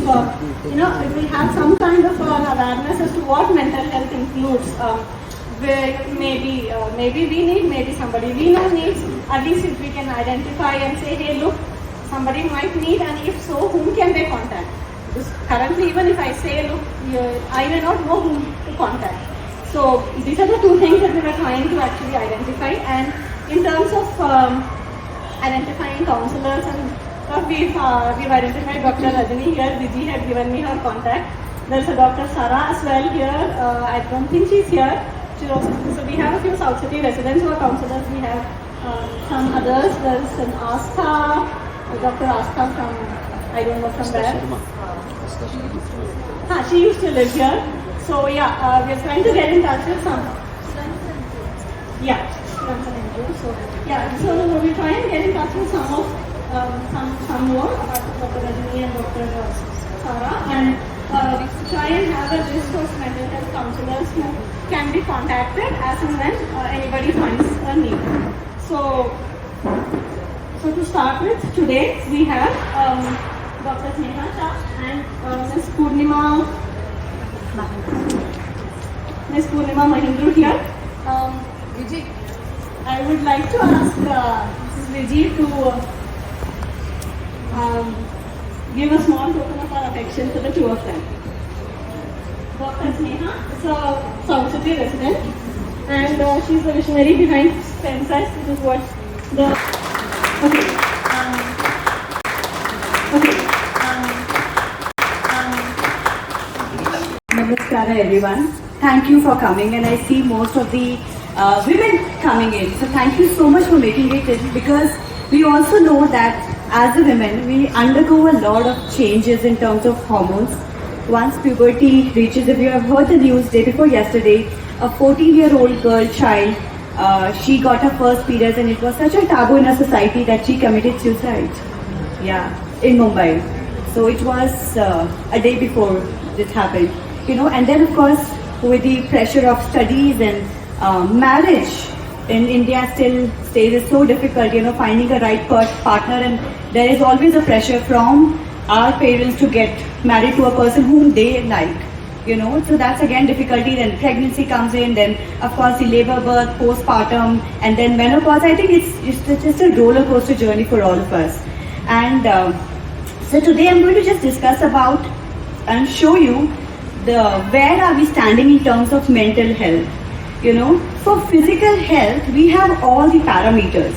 if we have some kind of awareness as to what mental health includes, where maybe we need, maybe somebody we know needs, at least if we can identify and say, hey, look, somebody might need, and if so, whom can they contact? Because currently, even if I say, look, I may not know whom to contact. So these are the two things that we are trying to actually identify. And in terms of identifying counselors, and we've identified Dr. Rajani here. Viji had given me her contact. There's a Dr. Sara as well here. I don't think she's here. So we have a few South City residents who are counselors. We have some others. There's an Astha, Dr. Astha from, I don't know from where. She used to live here. So yeah, we're trying to get in touch with some. Yeah, so yeah, so we'll try and get in touch with some of some more about Dr. Rajani and Dr. Sara, and try and have a list of mental health counselors who can be contacted as and when anybody finds a need. So to start with, today we have Dr. Sneha Shah and Ms. Poornima Mahindru here. Viji, I would like to ask Mrs. Viji to give a small token of our affection for the two of them. Dr. Sneha is a South City resident, and she's the visionary behind FemFirst, which is what the Namaskara everyone. Thank you for coming, and I see most of the women coming in. So thank you so much for making it in, because we also know that as a women we undergo a lot of changes in terms of hormones. Once puberty reaches, if you have heard the news day before yesterday, a 14-year-old girl child, she got her first periods, and it was such a taboo in our society that she committed suicide. Yeah, in Mumbai. So it was a day before this happened. And then of course with the pressure of studies and marriage in India still stays so difficult, finding a right partner, and there is always a pressure from our parents to get married to a person whom they like, so that's again difficulty. Then pregnancy comes in, then of course the labor, birth, postpartum, and then menopause. I think it's just a roller coaster journey for all of us. And so today I'm going to just discuss about and show you where are we standing in terms of mental health. For physical health, we have all the parameters.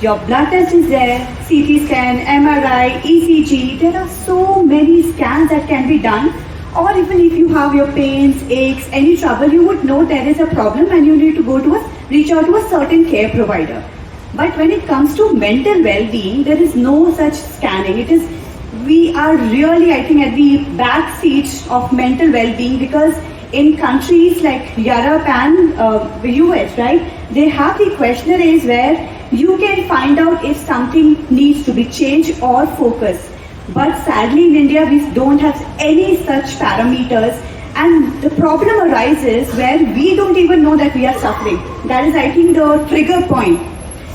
Your blood test is there, CT scan, MRI, ECG. There are so many scans that can be done. Or even if you have your pains, aches, any trouble, you would know there is a problem and you need to reach out to a certain care provider. But when it comes to mental well-being, there is no such scanning. We are really, I think, at the back seat of mental well-being, because in countries like Europe and the US, right, they have the questionnaires where you can find out if something needs to be changed or focused. But sadly in India, we don't have any such parameters, and the problem arises where we don't even know that we are suffering. That is, I think, the trigger point.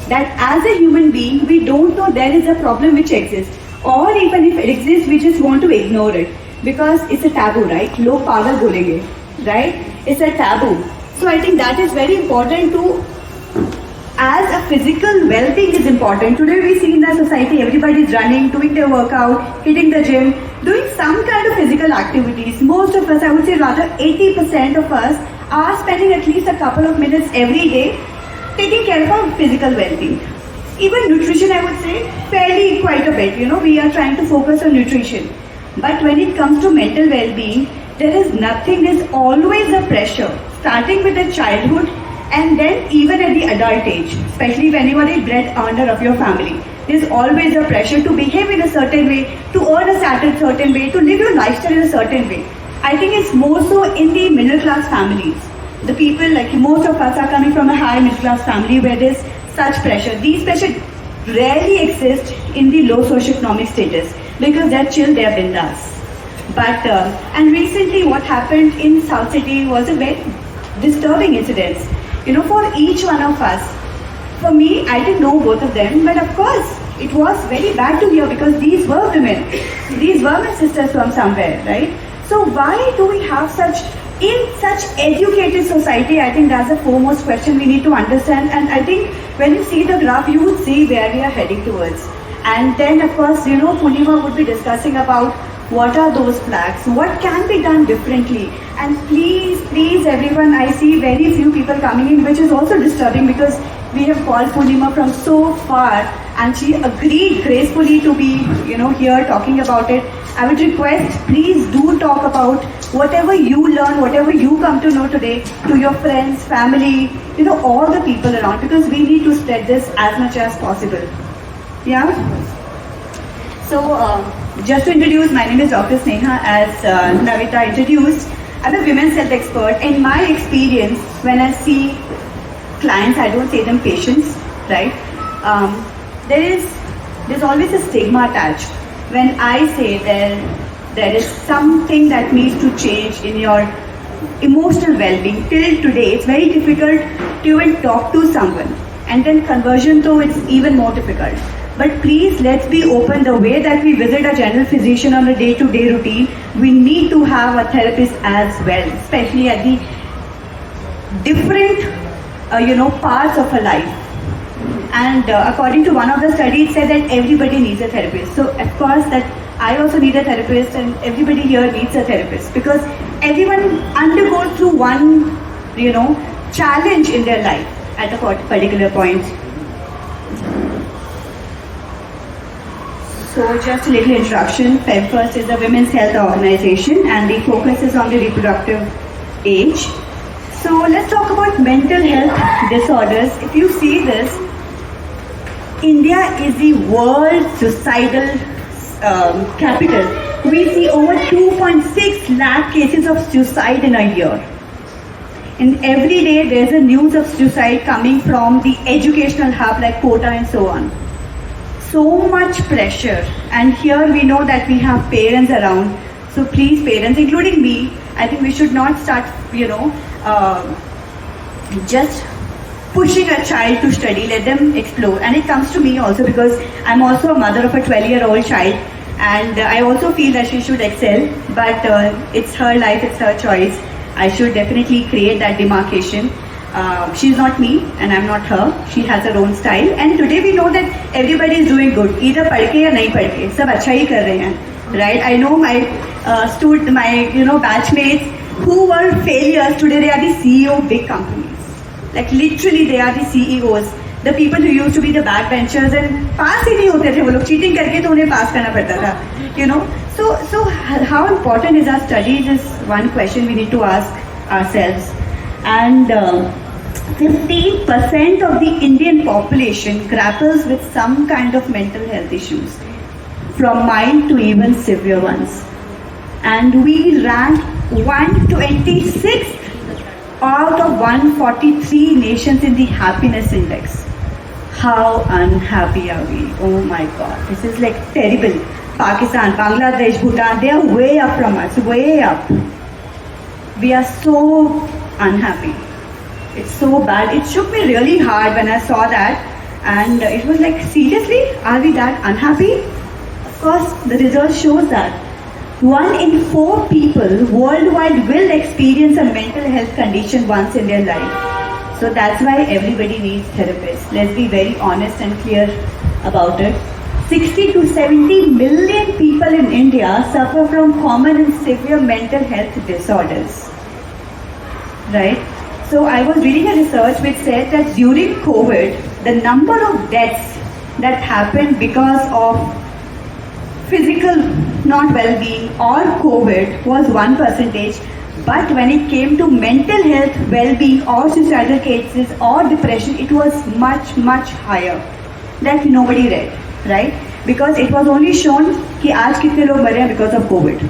That as a human being, we don't know there is a problem which exists. Or even if it exists, we just want to ignore it. Because it's a taboo, right? Log pagal bolenge, right? It's a taboo. So I think that is very important to, as a physical well-being is important. Today we see in the society, everybody is running, doing their workout, hitting the gym, doing some kind of physical activities. Most of us, I would say rather 80% of us, are spending at least a couple of minutes every day taking care of our physical well-being. Even nutrition, I would say, fairly quite a bit. We are trying to focus on nutrition. But when it comes to mental well-being, there is nothing. There's always a pressure, starting with the childhood and then even at the adult age, especially when you are a breadwinner of your family. There's always a pressure to behave in a certain way, to earn a certain way, to live your lifestyle in a certain way. I think it's more so in the middle class families. The people, like most of us, are coming from a high middle class family where there's such pressure. These pressure rarely exist in the low socioeconomic status, because they're chill, they're bindas. But and recently what happened in South City was a very disturbing incident. For each one of us. For me, I didn't know both of them, but of course, it was very bad to hear because these were women. These were my sisters from somewhere, right? So why do we have in such educated society? I think that's the foremost question we need to understand. And I think when you see the graph, you would see where we are heading towards. And then of course, Poornima would be discussing about what are those flags, what can be done differently. And please everyone, I see very few people coming in, which is also disturbing because we have called Poornima from so far and she agreed gracefully to be here talking about it. I would request, please do talk about whatever you learn, whatever you come to know today to your friends, family, all the people around, because we need to spread this as much as possible. Yeah? So, just to introduce, my name is Dr. Sneha, as Navita introduced. I'm a women's health expert. In my experience, when I see clients, I don't say them patients, right? There's always a stigma attached. When I say there is something that needs to change in your emotional well-being, till today, it's very difficult to even talk to someone. And then conversion, though, it's even more difficult. But please, let's be open. The way that we visit a general physician on a day-to-day routine, we need to have a therapist as well, especially at the different, parts of a life. And according to one of the studies, it said that everybody needs a therapist. So, of course, that I also need a therapist, and everybody here needs a therapist because everyone undergoes through one, challenge in their life at a particular point. So just a little introduction. FemFirst is a women's health organization and the focus is on the reproductive age. So let's talk about mental health disorders. If you see this, India is the world suicidal capital. We see over 2.6 lakh cases of suicide in a year. And every day there's a news of suicide coming from the educational hub like quota and so on. So much pressure, and here we know that we have parents around. So please, parents, including me, I think we should not start, just pushing a child to study. Let them explore. And it comes to me also because I'm also a mother of a 12-year-old child, and I also feel that she should excel. But it's her life, it's her choice. I should definitely create that demarcation. She's not me and I'm not her. She has her own style, and today we know that everybody is doing good, either padh ke ya nahi padh ke, sab acha hi kar rahe hain, right? I know my batchmates who were failures, today they are the CEO of big companies. Like literally they are the CEOs. The people who used to be the backbenchers and pass hi nahi hote the, wo log cheating karke to unhe pass karna padta tha, So how important is our studies is one question we need to ask ourselves. And 15% of the Indian population grapples with some kind of mental health issues, from mild to even severe ones. And we rank 126th out of 143 nations in the happiness index. How unhappy are we? Oh my God, this is like terrible. Pakistan, Bangladesh, Bhutan, they are way up from us, way up. We are so unhappy. It's so bad. It shook me really hard when I saw that, and it was like, seriously, are we that unhappy? Of course, the result shows that 1 in 4 people worldwide will experience a mental health condition once in their life. So that's why everybody needs therapists. Let's be very honest and clear about it. 60 to 70 million people in India suffer from common and severe mental health disorders. Right? So I was reading a research which said that during COVID, the number of deaths that happened because of physical not well-being or COVID was 1%. But when it came to mental health well-being or suicidal cases or depression, it was much, much higher. That nobody read, right? Because it was only shown कि आज कितने लोग मरे हैं because of COVID.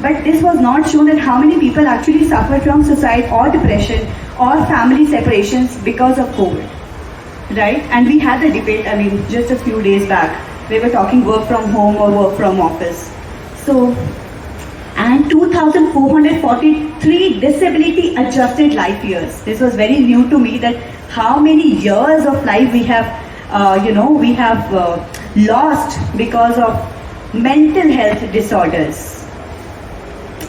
But this was not shown that how many people actually suffered from suicide or depression or family separations because of COVID, right? And we had the debate, just a few days back. We were talking work from home or work from office. So, and 2,443 disability adjusted life years. This was very new to me, that how many years of life we have, lost because of mental health disorders.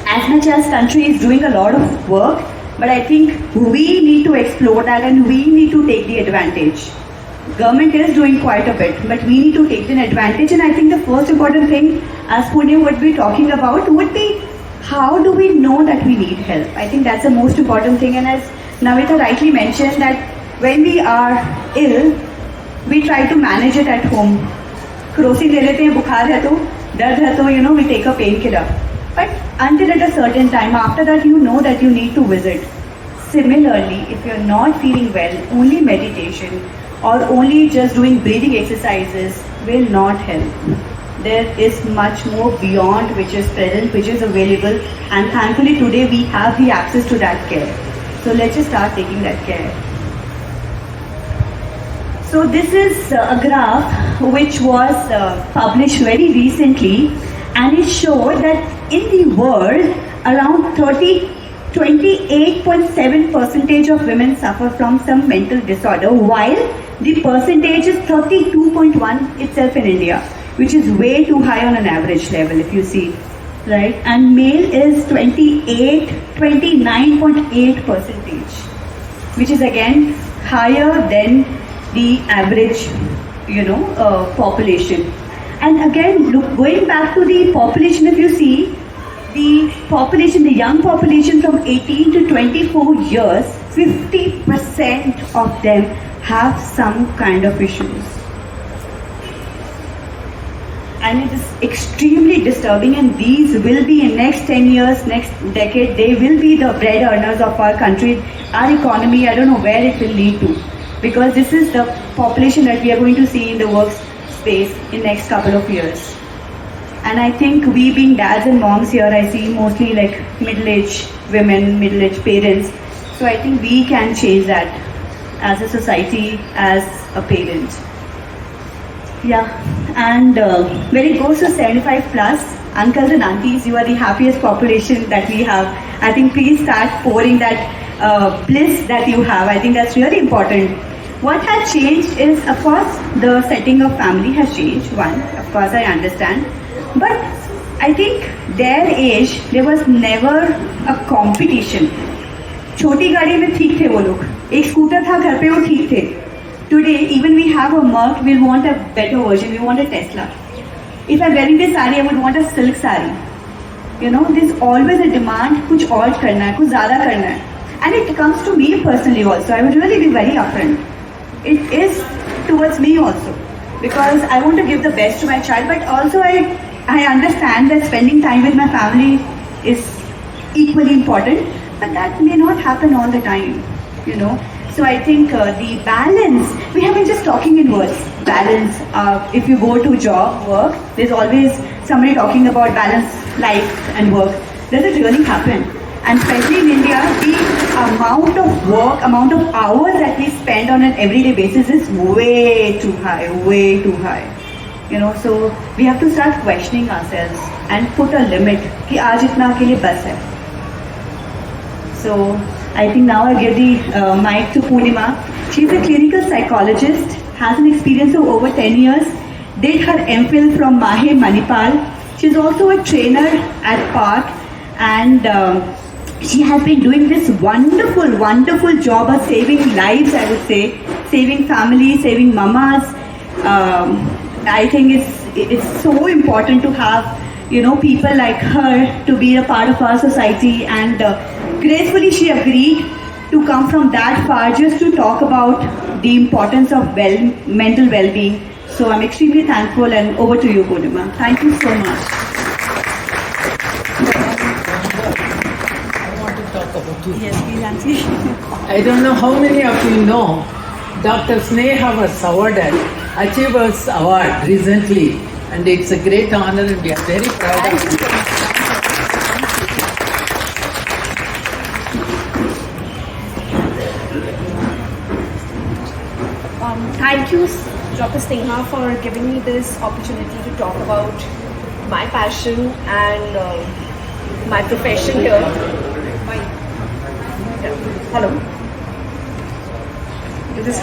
As much as country is doing a lot of work, but I think we need to explore that and we need to take the advantage. Government is doing quite a bit, but we need to take the advantage, and I think the first important thing, as Poornima would be talking about, would be how do we know that we need help? I think that's the most important thing, and as Navita rightly mentioned, that when we are ill, we try to manage it at home. Krosi le lete hain, bukhar hai to, dard hai to, we take a painkiller. But until at a certain time, after that you know that you need to visit. Similarly, if you're not feeling well, only meditation or only just doing breathing exercises will not help. There is much more beyond which is present, which is available, and thankfully today we have the access to that care. So let's just start taking that care. So this is a graph which was published very recently, and it showed that in the world around 28.7% of women suffer from some mental disorder, while the percentage is 32.1 itself in India, which is way too high on an average level if you see, right? And male is 29.8%, which is again higher than the average, population. And again, look, going back to the population, if you see, the population, the young population from 18 to 24 years, 50% of them have some kind of issues. And it is extremely disturbing, and these will be in next 10 years, next decade, they will be the bread earners of our country, our economy. I don't know where it will lead to, because this is the population that we are going to see in the workspace in next couple of years. And I think we being dads and moms here, I see mostly like middle-aged women, middle-aged parents. So I think we can change that as a society, as a parent. Yeah, and when it goes to 75 plus, uncles and aunties, you are the happiest population that we have. I think please start pouring that bliss that you have. I think that's really important. What has changed is, of course, the setting of family has changed. One, of course, I understand. But I think their age, there was never a competition. छोटी गाड़ी में ठीक थे वो लोग, एक scooter था घर पे वो ठीक थे. Today, even we have a Merc, we want a better version, we want a Tesla. If I'm wearing this saree, I would want a silk saree. There's always a demand, कुछ और करना है, कुछ ज़्यादा करना है. And it comes to me personally also, I would really be very upfront. It is towards me also, because I want to give the best to my child, but also I understand that spending time with my family is equally important, but that may not happen all the time, So I think the balance, we haven't just talking in words, balance. If you go to job, work, there's always somebody talking about balance, life and work. Does it really happen? And especially in India, the amount of work, amount of hours that we spend on an everyday basis is way too high, way too high. So we have to start questioning ourselves and put a limit कि आज इतना के लिए बस है. So I think now I give the mic to Poornima. She's a clinical psychologist, has an experience of over 10 years, did her MPhil from Mahe, Manipal. She's also a trainer at Park, and she has been doing this wonderful, wonderful job of saving lives, I would say, saving families, saving mamas. I think it's so important to have, people like her to be a part of our society, and gracefully she agreed to come from that far just to talk about the importance of mental well-being. So I'm extremely thankful, and over to you, Poornima. Thank you so much. Yes, please, Auntie. I don't know how many of you know Dr. Sneha was awarded Achievers Award recently, and it's a great honor, and we are very proud of you. Thank you, Dr. Sneha, for giving me this opportunity to talk about my passion and my profession here. Hello. Is this?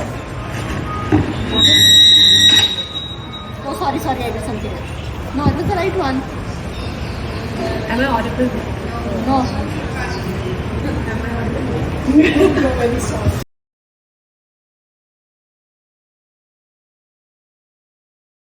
Oh, sorry, I did something else. No, it was the right one. Am I audible? No. Very sorry.